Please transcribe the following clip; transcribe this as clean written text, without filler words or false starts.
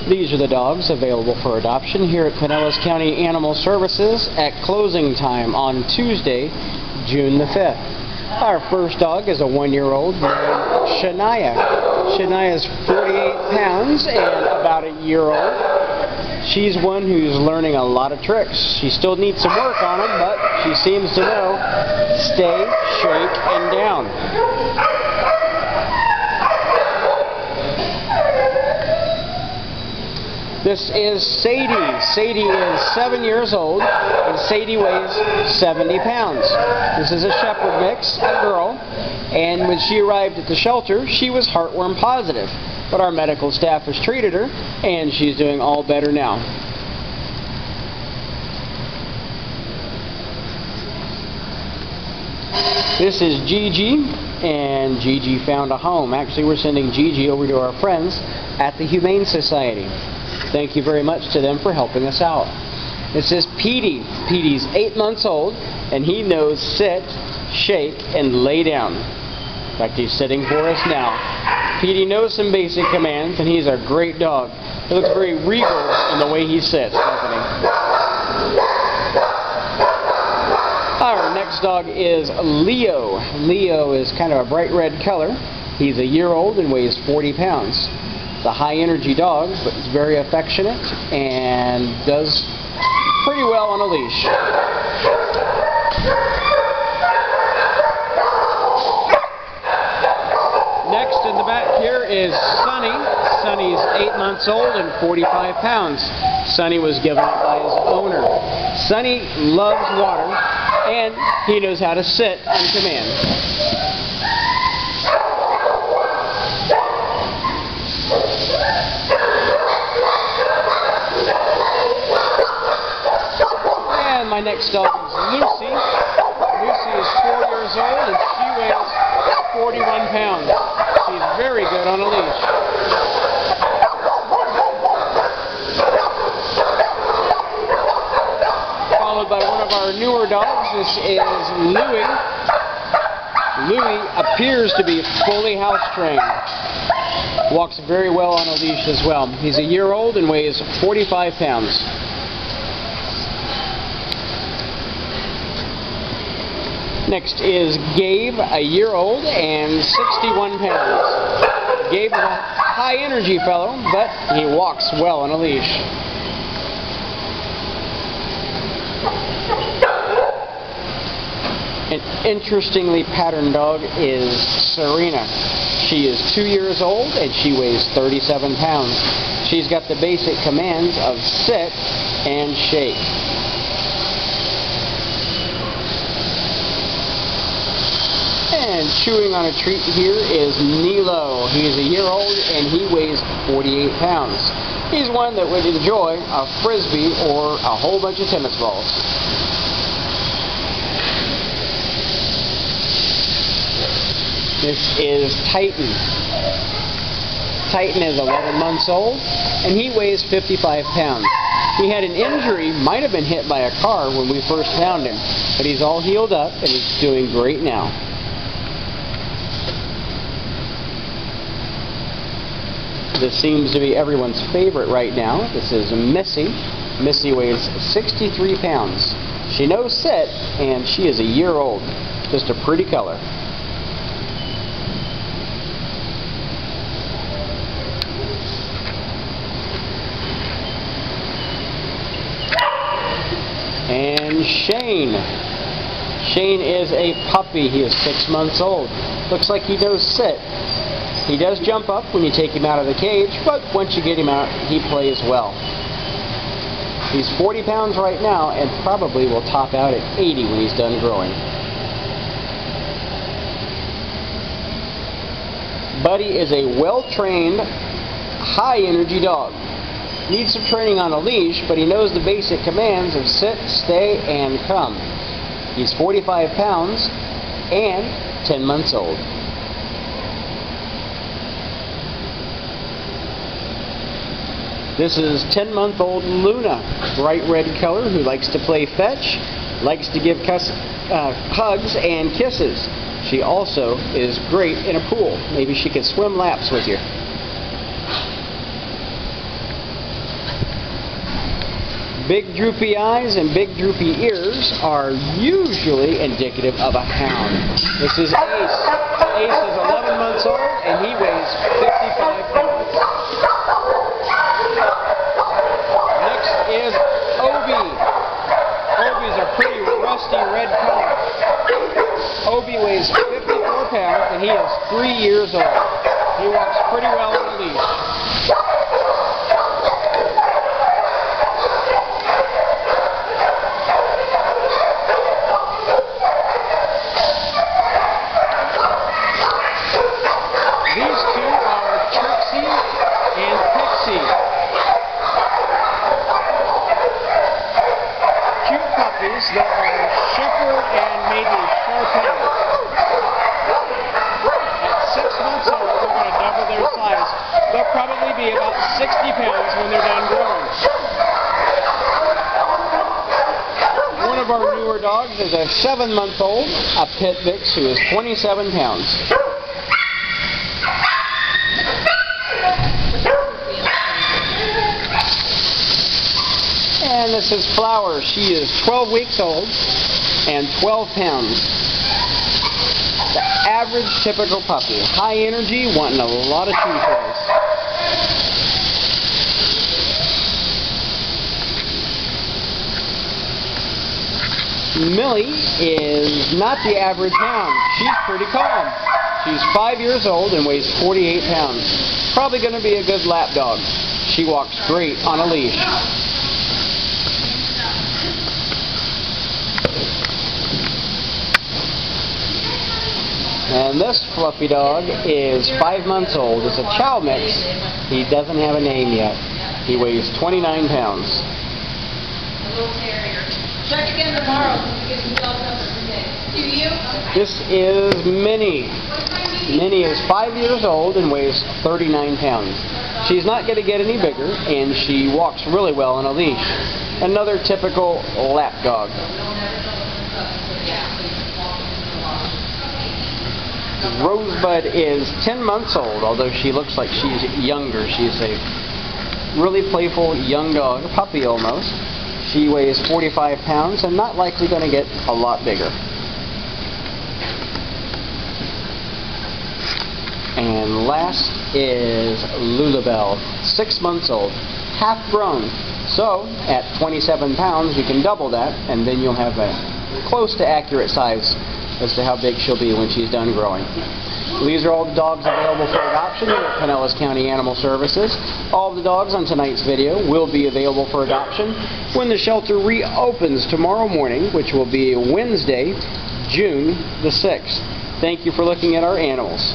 These are the dogs available for adoption here at Pinellas County Animal Services at closing time on Tuesday, June the 5th. Our first dog is a 1-year-old named Shania. Shania is 48 pounds and about a year old. She's one who's learning a lot of tricks. She still needs some work on them, but she seems to know stay, shake, and down. This is Sadie. Sadie is 7 years old, and Sadie weighs 70 pounds. This is a shepherd mix, a girl, and when she arrived at the shelter, she was heartworm positive. But our medical staff has treated her, and she's doing all better now. This is Gigi, and Gigi found a home. Actually, we're sending Gigi over to our friends at the Humane Society. Thank you very much to them for helping us out. This is Petey. Petey's 8 months old, and he knows sit, shake, and lay down. In fact, he's sitting for us now. Petey knows some basic commands, and he's a great dog. He looks very regal in the way he sits, doesn't he? Our next dog is Leo. Leo is kind of a bright red color. He's a year old and weighs 40 pounds. It's a high-energy dog, but it's very affectionate and does pretty well on a leash. Next in the back here is Sunny. Sunny's 8 months old and 45 pounds. Sunny was given up by his owner. Sunny loves water, and he knows how to sit on command. And my next dog is Lucy. Lucy is 4 years old, and she weighs 41 pounds. She's very good on a leash. Followed by one of our newer dogs. This is Louie. Louie appears to be fully house trained. Walks very well on a leash as well. He's a year old and weighs 45 pounds. Next is Gabe, a year old and 61 pounds. Gabe is a high energy fellow, but he walks well on a leash. An interestingly patterned dog is Serena. She is 2 years old and she weighs 37 pounds. She's got the basic commands of sit and shake. And chewing on a treat here is Nilo. He's a year old and he weighs 48 pounds. He's one that would enjoy a frisbee or a whole bunch of tennis balls. This is Titan. Titan is 11 months old and he weighs 55 pounds. He had an injury, might have been hit by a car when we first found him, but he's all healed up and he's doing great now. This seems to be everyone's favorite right now. This is Missy. Missy weighs 63 pounds. She knows sit, and she is a year old. Just a pretty color. And Shane. Shane is a puppy. He is 6 months old. Looks like he knows sit. He does jump up when you take him out of the cage, but once you get him out, he plays well. He's 40 pounds right now and probably will top out at 80 when he's done growing. Buddy is a well-trained, high-energy dog. Needs some training on a leash, but he knows the basic commands of sit, stay, and come. He's 45 pounds and 10 months old. This is 10-month-old Luna, bright red color, who likes to play fetch, likes to give hugs and kisses. She also is great in a pool. Maybe she could swim laps with you. Big droopy eyes and big droopy ears are usually indicative of a hound. This is Ace. Ace is 11 months old and he weighs 55 pounds. Next is Obi. Obi's a pretty rusty red color. Obi weighs 54 pounds and he is 3 years old. He walks pretty well on a leash. These two are Trixie and Pixie. Cute puppies that are Shepherd and maybe Sharpei. At 6 months old, they're going to double their size. They'll probably be about 60 pounds when they're done growing. One of our newer dogs is a 7-month-old, a Pit Mix, who is 27 pounds. And this is Flower. She is 12 weeks old and 12 pounds. The average typical puppy. High energy, wanting a lot of chew toys. Millie is not the average hound. She's pretty calm. She's 5 years old and weighs 48 pounds. Probably going to be a good lap dog. She walks great on a leash. And this fluffy dog is 5 months old. It's a Chow Mix. He doesn't have a name yet. He weighs 29 pounds. Check again tomorrow. This is Minnie. Minnie is 5 years old and weighs 39 pounds. She's not going to get any bigger, and she walks really well on a leash. Another typical lap dog. Rosebud is 10 months old, although she looks like she's younger. She's a really playful young dog, a puppy almost. She weighs 45 pounds and not likely going to get a lot bigger. And last is Lulabelle, 6 months old, half grown. So at 27 pounds you can double that, and then you'll have a close to accurate size as to how big she'll be when she's done growing. These are all the dogs available for adoption here at Pinellas County Animal Services. All the dogs on tonight's video will be available for adoption when the shelter reopens tomorrow morning, which will be Wednesday, June the 6th. Thank you for looking at our animals.